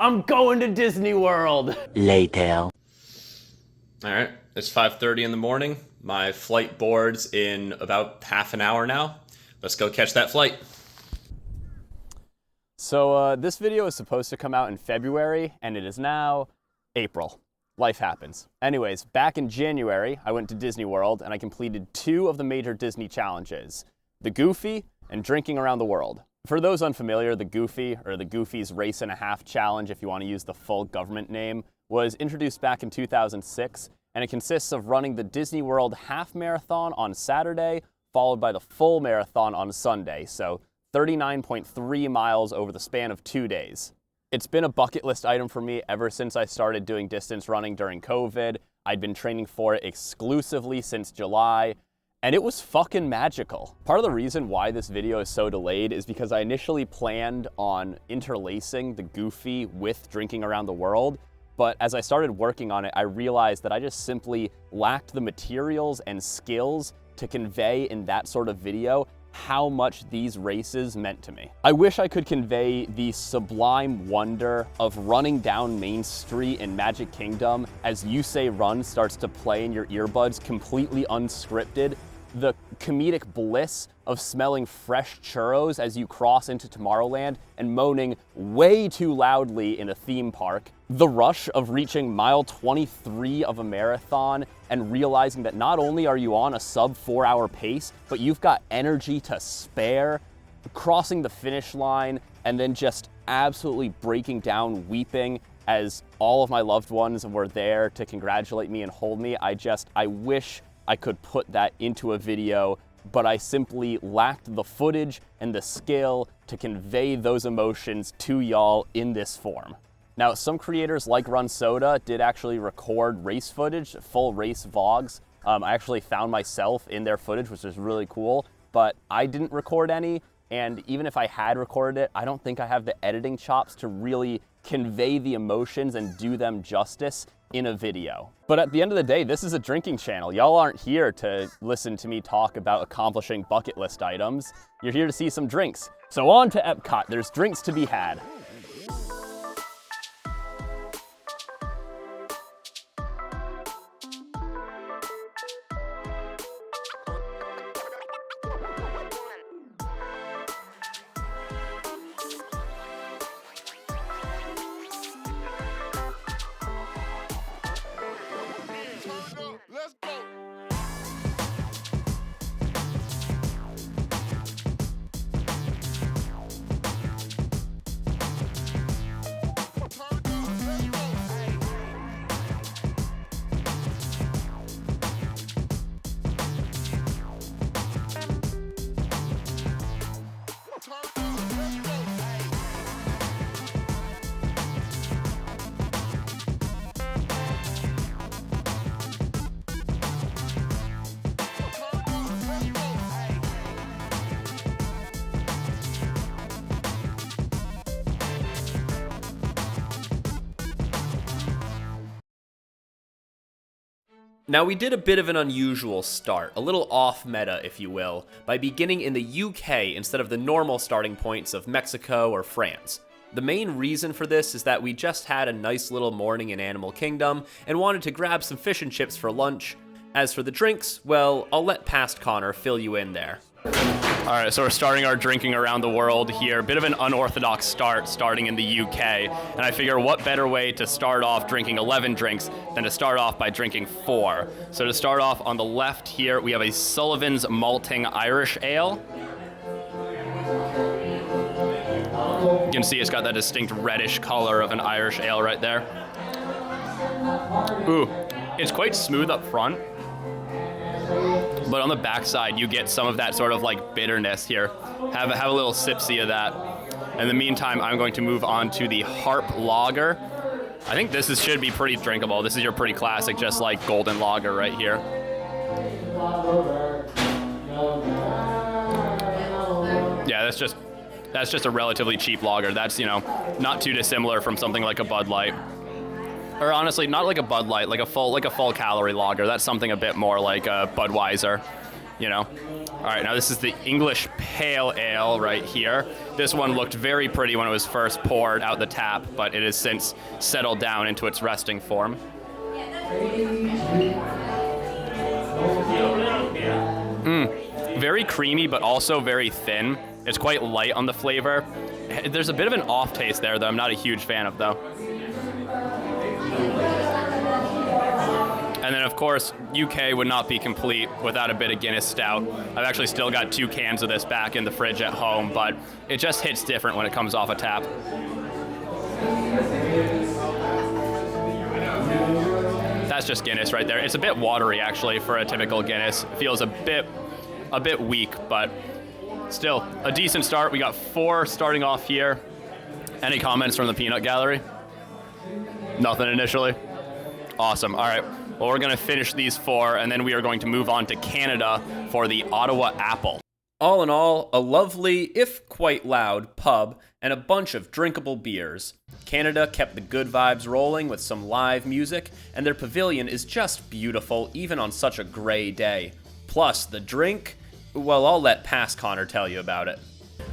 I'm going to Disney World. Later. All right, it's 5:30 in the morning. My flight boards in about half an hour now. Let's go catch that flight. So this video is supposed to come out in February, and it is now April. Life happens. Anyways, back in January, I went to Disney World, and I completed 2 of the major Disney challenges, the Goofy and Drinking Around the World. For those unfamiliar, the Goofy, or the Goofy's Race and a Half Challenge, if you want to use the full government name, was introduced back in 2006, and it consists of running the Disney World half marathon on Saturday, followed by the full marathon on Sunday, so 39.3 miles over the span of 2 days. It's been a bucket list item for me ever since I started doing distance running during COVID. I'd been training for it exclusively since July, and it was fucking magical. Part of the reason why this video is so delayed is because I initially planned on interlacing the Goofy with Drinking Around the World, but as I started working on it, I realized that I just simply lacked the materials and skills to convey in that sort of video how much these races meant to me. I wish I could convey the sublime wonder of running down Main Street in Magic Kingdom as You Say Run starts to play in your earbuds completely unscripted, the comedic bliss of smelling fresh churros as you cross into Tomorrowland and moaning way too loudly in a theme park, the rush of reaching mile 23 of a marathon and realizing that not only are you on a sub 4-hour pace, but you've got energy to spare, crossing the finish line and then just absolutely breaking down weeping as all of my loved ones were there to congratulate me and hold me. I wish I could put that into a video, but I simply lacked the footage and the skill to convey those emotions to y'all in this form. Now, some creators like Run Soda did actually record race footage, full race vlogs. I actually found myself in their footage, which is really cool, but I didn't record any, and even if I had recorded it, I don't think I have the editing chops to really convey the emotions and do them justice in a video. But at the end of the day, this is a drinking channel. Y'all aren't here to listen to me talk about accomplishing bucket list items. You're here to see some drinks. So on to Epcot, there's drinks to be had. Now, we did a bit of an unusual start, a little off meta, if you will, by beginning in the UK instead of the normal starting points of Mexico or France. The main reason for this is that we just had a nice little morning in Animal Kingdom and wanted to grab some fish and chips for lunch. As for the drinks, well, I'll let past Connor fill you in there. All right, so we're starting our Drinking Around the World here. Bit of an unorthodox start, starting in the UK. And I figure what better way to start off drinking 11 drinks than to start off by drinking 4. So to start off on the left here, we have a Sullivan's Malting Irish Ale. You can see it's got that distinct reddish color of an Irish ale right there. Ooh, it's quite smooth up front. But on the backside, you get some of that sort of like bitterness here. Have a little sipsy of that. In the meantime, I'm going to move on to the Harp Lager. I think this should be pretty drinkable. This is your pretty classic, just like golden lager right here. Yeah, that's just a relatively cheap lager. That's, you know, not too dissimilar from something like a Bud Light. Or honestly, not like a Bud Light, like a full calorie lager. That's something a bit more like a Budweiser. you know. All right, now this is the English Pale Ale right here. This one looked very pretty when it was first poured out the tap, but it has since settled down into its resting form. Very creamy, but also very thin. It's quite light on the flavor. There's a bit of an off taste there that I'm not a huge fan of, though. And then, of course, UK would not be complete without a bit of Guinness Stout. I've actually still got 2 cans of this back in the fridge at home, but it just hits different when it comes off a tap. That's just Guinness right there. It's a bit watery, actually, for a typical Guinness. It feels a bit weak, but still a decent start. We got 4 starting off here. Any comments from the peanut gallery? Nothing initially? Awesome. All right. Well, we're going to finish these 4, and then we are going to move on to Canada for the Ottawa Apple. All in all, a lovely, if quite loud, pub and a bunch of drinkable beers. Canada kept the good vibes rolling with some live music, and their pavilion is just beautiful even on such a gray day. Plus, the drink, well, I'll let Past Connor tell you about it.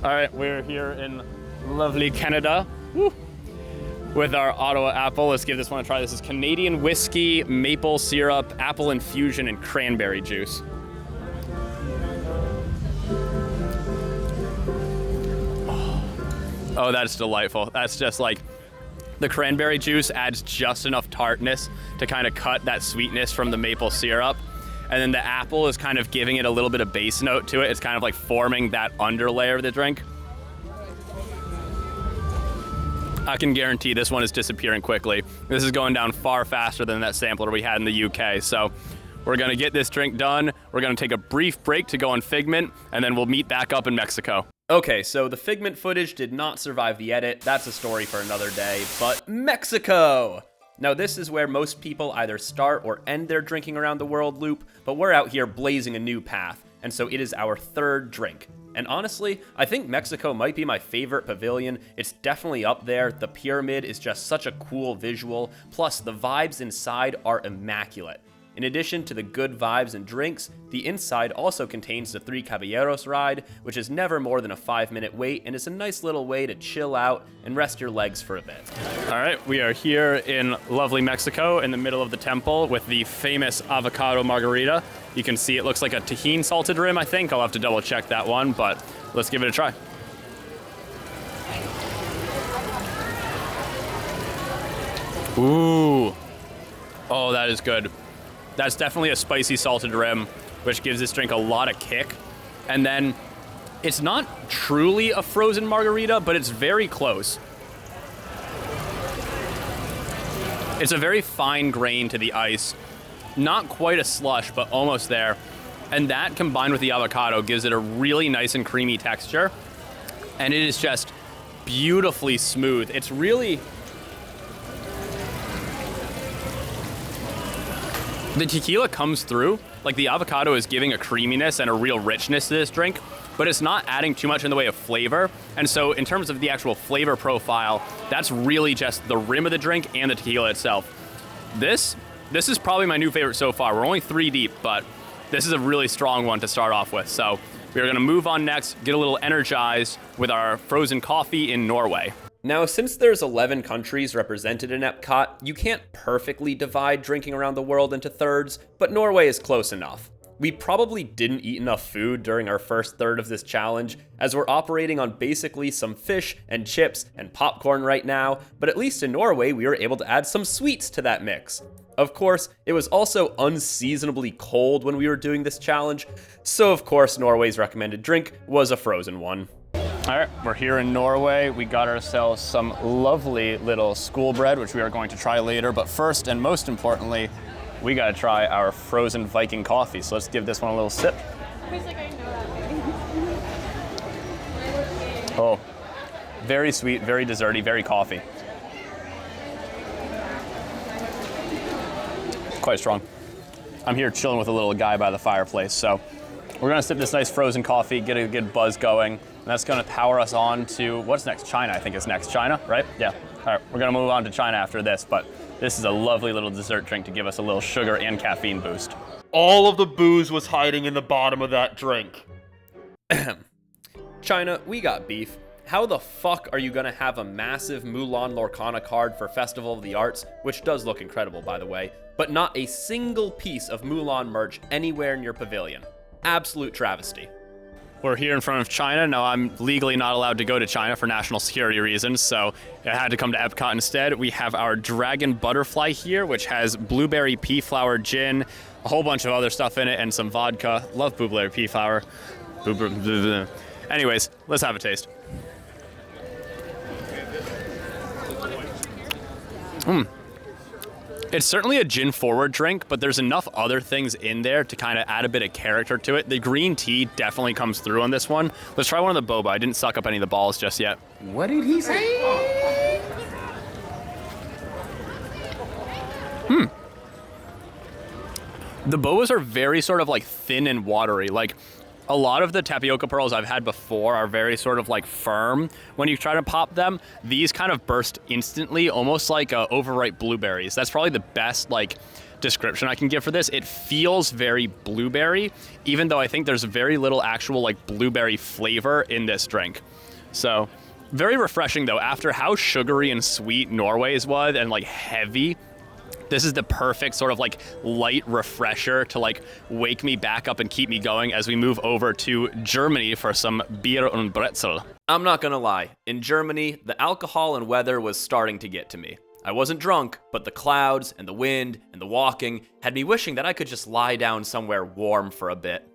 All right, we're here in lovely Canada. Woo. With our Ottawa Apple. Let's give this one a try. This is Canadian whiskey, maple syrup, apple infusion, and cranberry juice. Oh, that's delightful. That's just like, the cranberry juice adds just enough tartness to kind of cut that sweetness from the maple syrup. And then the apple is kind of giving it a little bit of base note to it. It's kind of like forming that underlayer of the drink. I can guarantee this one is disappearing quickly. This is going down far faster than that sampler we had in the UK. So we're gonna get this drink done. We're gonna take a brief break to go on Figment, and then we'll meet back up in Mexico. Okay, so the Figment footage did not survive the edit. That's a story for another day, but Mexico! Now this is where most people either start or end their drinking around the world loop, but we're out here blazing a new path, and so it is our 3rd drink. And honestly, I think Mexico might be my favorite pavilion. It's definitely up there. The pyramid is just such a cool visual, plus the vibes inside are immaculate. In addition to the good vibes and drinks, the inside also contains the 3 Caballeros ride, which is never more than a 5-minute wait and is a nice little way to chill out and rest your legs for a bit. All right, we are here in lovely Mexico in the middle of the temple with the famous avocado margarita. You can see it looks like a Tajín salted rim, I think. I'll have to double check that one, but let's give it a try. Ooh. Oh, that is good. That's definitely a spicy salted rim, which gives this drink a lot of kick. And then it's not truly a frozen margarita, but it's very close. It's a very fine grain to the ice. Not quite a slush, but almost there. And that combined with the avocado gives it a really nice and creamy texture. And it is just beautifully smooth. It's really... The tequila comes through, like the avocado is giving a creaminess and a real richness to this drink, but it's not adding too much in the way of flavor. And so in terms of the actual flavor profile, that's really just the rim of the drink and the tequila itself. This is probably my new favorite so far. We're only 3 deep, but this is a really strong one to start off with. So we're gonna move on next, get a little energized with our frozen coffee in Norway. Now, since there's 11 countries represented in EPCOT, you can't perfectly divide drinking around the world into thirds, but Norway is close enough. We probably didn't eat enough food during our first third of this challenge, as we're operating on basically some fish and chips and popcorn right now, but at least in Norway we were able to add some sweets to that mix. Of course, it was also unseasonably cold when we were doing this challenge, so of course Norway's recommended drink was a frozen one. All right, we're here in Norway. We got ourselves some lovely little school bread, which we are going to try later. But first and most importantly, we gotta try our frozen Viking coffee. So let's give this one a little sip. Oh, very sweet, very desserty, very coffee. Quite strong. I'm here chilling with a little guy by the fireplace. So we're gonna sip this nice frozen coffee, get a good buzz going. And that's gonna power us on to, what's next? China, I think is next. China, right? Yeah. All right, we're gonna move on to China after this, but this is a lovely little dessert drink to give us a little sugar and caffeine boost. All of the booze was hiding in the bottom of that drink. China, we got beef. How the fuck are you gonna have a massive Mulan Lorcana card for Festival of the Arts, which does look incredible by the way, but not a single piece of Mulan merch anywhere in your pavilion? Absolute travesty. We're here in front of China. Now, I'm legally not allowed to go to China for national security reasons, so I had to come to Epcot instead. We have our Dragon Butterfly here, which has blueberry pea flower gin, a whole bunch of other stuff in it, and some vodka. Love blueberry pea flower. Anyways, let's have a taste. It's certainly a gin-forward drink, but there's enough other things in there to kind of add a bit of character to it. The green tea definitely comes through on this one. Let's try one of the boba. I didn't suck up any of the balls just yet. What did he say? The bobas are very sort of like thin and watery. Like a lot of the tapioca pearls I've had before are very sort of like firm. When you try to pop them, these kind of burst instantly, almost like overripe blueberries. That's probably the best like description I can give for this. It feels very blueberry, even though I think there's very little actual like blueberry flavor in this drink. So very refreshing though. After how sugary and sweet Norway's was and like heavy, this is the perfect sort of like light refresher to like wake me back up and keep me going as we move over to Germany for some Bier und Brezel. I'm not gonna lie, in Germany, the alcohol and weather was starting to get to me. I wasn't drunk, but the clouds and the wind and the walking had me wishing that I could just lie down somewhere warm for a bit.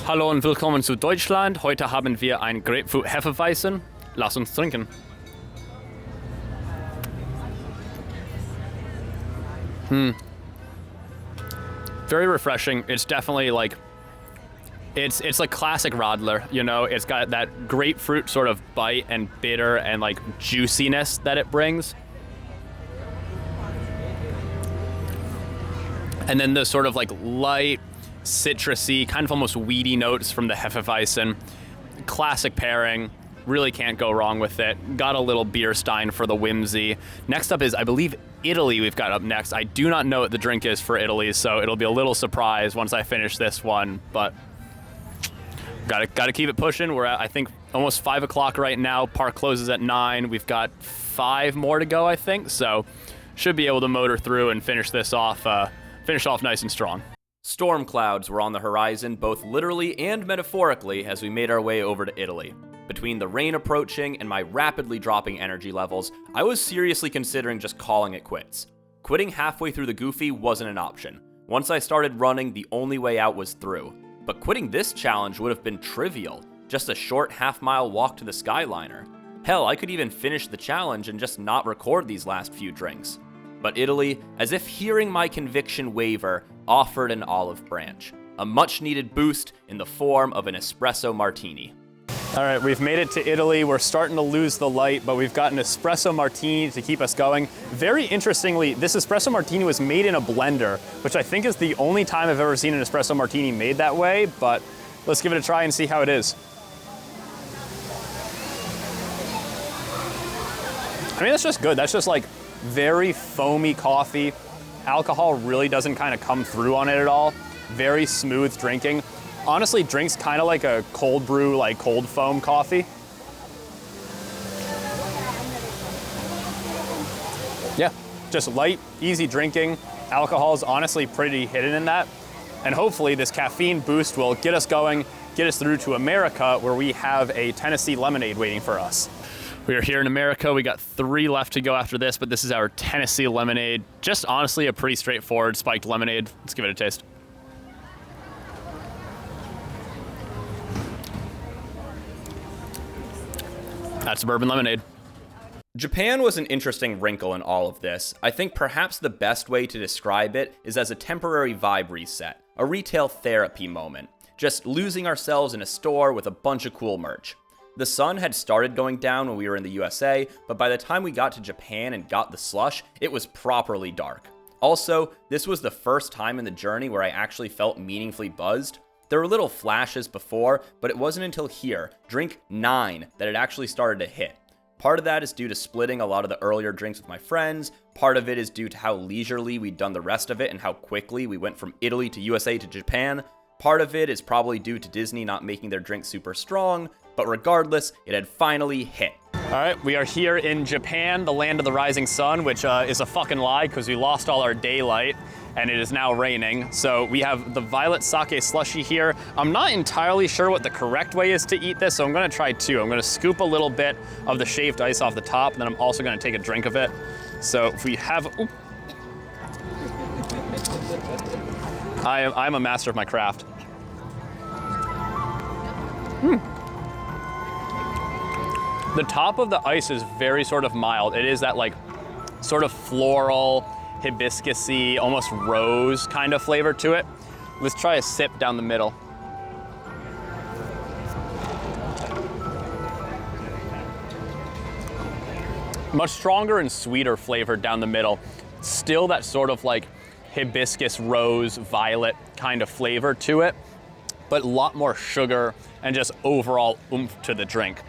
Hallo und willkommen zu Deutschland. Heute haben wir ein Grapefruit Hefeweizen. Lass uns trinken. Very refreshing. It's definitely like, it's like classic Radler, you know? It's got that grapefruit sort of bite and bitter and like juiciness that it brings. And then the sort of like light, citrusy, kind of almost weedy notes from the Hefeweizen. Classic pairing. Really can't go wrong with it. Got a little beer stein for the whimsy. Next up is, I believe, Italy we've got up next. I do not know what the drink is for Italy, so it'll be a little surprise once I finish this one, but gotta keep it pushing. We're at, I think, almost 5 o'clock right now. Park closes at 9. We've got 5 more to go, I think, so should be able to motor through and finish this off, nice and strong. Storm clouds were on the horizon, both literally and metaphorically, as we made our way over to Italy. Between the rain approaching and my rapidly dropping energy levels, I was seriously considering just calling it quits. Quitting halfway through the Goofy wasn't an option. Once I started running, the only way out was through. But quitting this challenge would have been trivial, just a short half-mile walk to the Skyliner. Hell, I could even finish the challenge and just not record these last few drinks. But Italy, as if hearing my conviction waver, offered an olive branch. A much-needed boost in the form of an espresso martini. All right, we've made it to Italy. We're starting to lose the light, but we've got an espresso martini to keep us going. Very interestingly, this espresso martini was made in a blender, which I think is the only time I've ever seen an espresso martini made that way, but let's give it a try and see how it is. I mean, that's just good. That's just like very foamy coffee. Alcohol really doesn't kind of come through on it at all. Very smooth drinking. Honestly, drinks kind of like a cold brew, like cold foam coffee. Yeah, just light, easy drinking. Alcohol is honestly pretty hidden in that. And hopefully this caffeine boost will get us going, get us through to America, where we have a Tennessee lemonade waiting for us. We are here in America. We got 3 left to go after this, but this is our Tennessee lemonade. Just honestly a pretty straightforward spiked lemonade. Let's give it a taste. That's bourbon lemonade. Japan was an interesting wrinkle in all of this. I think perhaps the best way to describe it is as a temporary vibe reset, a retail therapy moment, just losing ourselves in a store with a bunch of cool merch. The sun had started going down when we were in the USA, but by the time we got to Japan and got the slush, it was properly dark. Also, this was the first time in the journey where I actually felt meaningfully buzzed. There were little flashes before, but it wasn't until here, drink 9, that it actually started to hit. Part of that is due to splitting a lot of the earlier drinks with my friends. Part of it is due to how leisurely we'd done the rest of it and how quickly we went from Italy to USA to Japan. Part of it is probably due to Disney not making their drinks super strong, but regardless, it had finally hit. All right, we are here in Japan, the land of the rising sun, which is a fucking lie because we lost all our daylight and it is now raining. So we have the violet sake slushy here. I'm not entirely sure what the correct way is to eat this, so I'm gonna try two. I'm gonna scoop a little bit of the shaved ice off the top, and then I'm also gonna take a drink of it. So if we have, I'm a master of my craft. The top of the ice is very sort of mild. It is that like sort of floral, hibiscusy, almost rose kind of flavor to it. Let's try a sip down the middle. Much stronger and sweeter flavor down the middle. Still that sort of like hibiscus, rose, violet kind of flavor to it, but a lot more sugar and just overall oomph to the drink.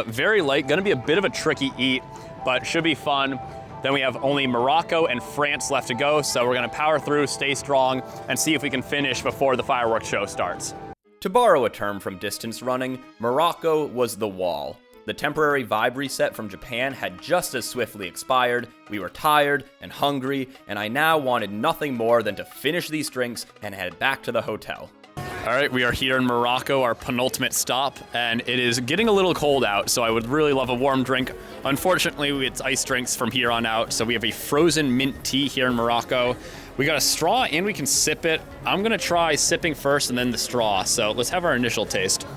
Very light, gonna be a bit of a tricky eat, but should be fun. Then we have only Morocco and France left to go, so we're gonna power through, stay strong, and see if we can finish before the fireworks show starts. To borrow a term from distance running, Morocco was the wall. The temporary vibe reset from Japan had just as swiftly expired. We were tired and hungry, and I now wanted nothing more than to finish these drinks and head back to the hotel. All right, we are here in Morocco, our penultimate stop, and it is getting a little cold out, so I would really love a warm drink. Unfortunately, it's ice drinks from here on out, so we have a frozen mint tea here in Morocco. We got a straw and we can sip it. I'm gonna try sipping first and then the straw, so let's have our initial taste.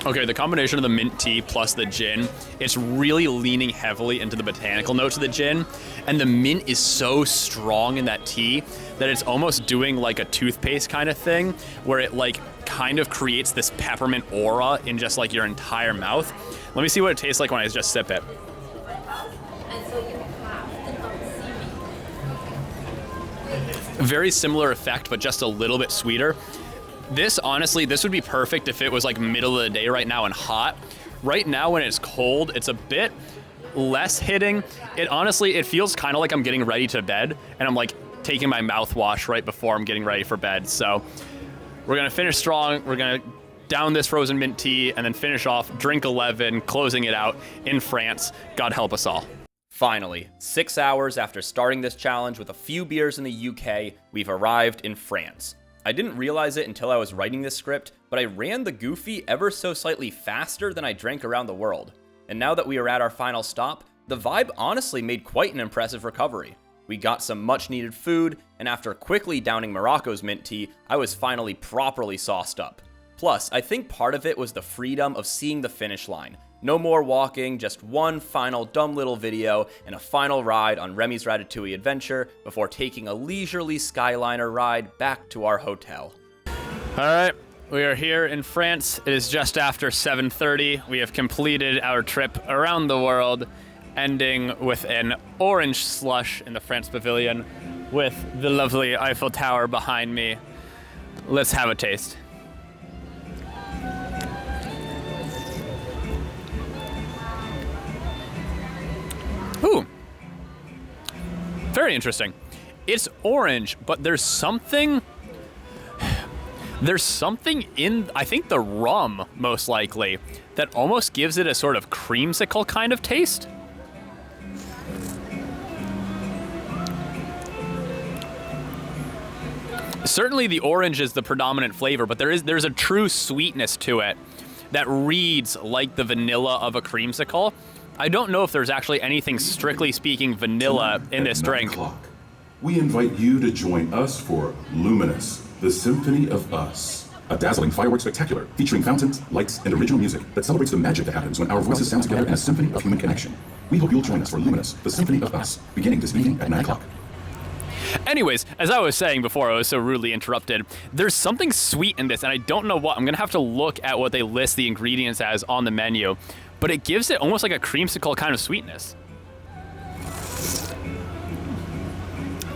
Okay, the combination of the mint tea plus the gin, it's really leaning heavily into the botanical notes of the gin, and the mint is so strong in that tea that it's almost doing like a toothpaste kind of thing, where it like kind of creates this peppermint aura in just like your entire mouth. Let me see what it tastes like when I just sip it. Very similar effect, but just a little bit sweeter. This, honestly, this would be perfect if it was like middle of the day right now and hot. Right now when it's cold, it's a bit less hitting. It feels kind of like I'm getting ready to bed and I'm like taking my mouthwash right before I'm getting ready for bed. So we're gonna finish strong. We're gonna down this frozen mint tea and then finish off drink 11, closing it out in France. God help us all. Finally, 6 hours after starting this challenge with a few beers in the UK, we've arrived in France. I didn't realize it until I was writing this script, but I ran the Goofy ever so slightly faster than I drank around the world. And now that we are at our final stop, the vibe honestly made quite an impressive recovery. We got some much needed food, and after quickly downing Morocco's mint tea, I was finally properly sauced up. Plus, I think part of it was the freedom of seeing the finish line. No more walking, just one final dumb little video and a final ride on Remy's Ratatouille adventure before taking a leisurely Skyliner ride back to our hotel. All right, we are here in France. It is just after 7:30. We have completed our trip around the world, ending with an orange slush in the France Pavilion with the lovely Eiffel Tower behind me. Let's have a taste. Ooh, very interesting. It's orange, but there's something in, I think the rum, most likely, that almost gives it a sort of creamsicle kind of taste. Certainly the orange is the predominant flavor, but there's a true sweetness to it that reads like the vanilla of a creamsicle. I don't know if there's actually anything strictly speaking vanilla in this drink. We invite you to join us for Luminous, the Symphony of Us. A dazzling fireworks spectacular featuring fountains, lights, and original music that celebrates the magic that happens when our voices sound together in a symphony of human connection. We hope you'll join us for Luminous, the Symphony of Us, beginning this evening at 9 o'clock. Anyways, as I was saying before I was so rudely interrupted, there's something sweet in this, and I don't know what. I'm gonna have to look at what they list the ingredients as on the menu, but it gives it almost like a creamsicle kind of sweetness.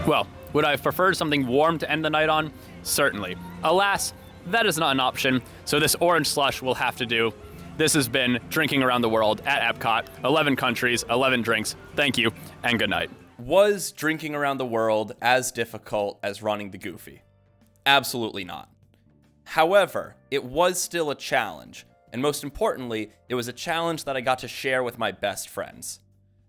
Well, would I have preferred something warm to end the night on? Certainly. Alas, that is not an option, so this orange slush will have to do. This has been Drinking Around the World at Epcot. 11 countries, 11 drinks. Thank you, and good night. Was drinking around the world as difficult as running the Goofy? Absolutely not. However, it was still a challenge, and most importantly, it was a challenge that I got to share with my best friends.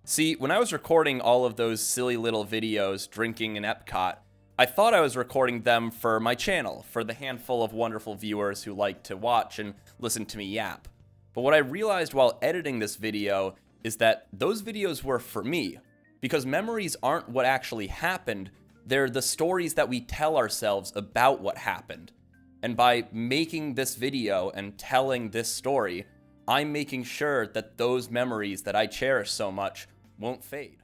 See, when I was recording all of those silly little videos drinking in Epcot, I thought I was recording them for my channel, for the handful of wonderful viewers who like to watch and listen to me yap. But what I realized while editing this video is that those videos were for me, because memories aren't what actually happened, they're the stories that we tell ourselves about what happened. And by making this video and telling this story, I'm making sure that those memories that I cherish so much won't fade.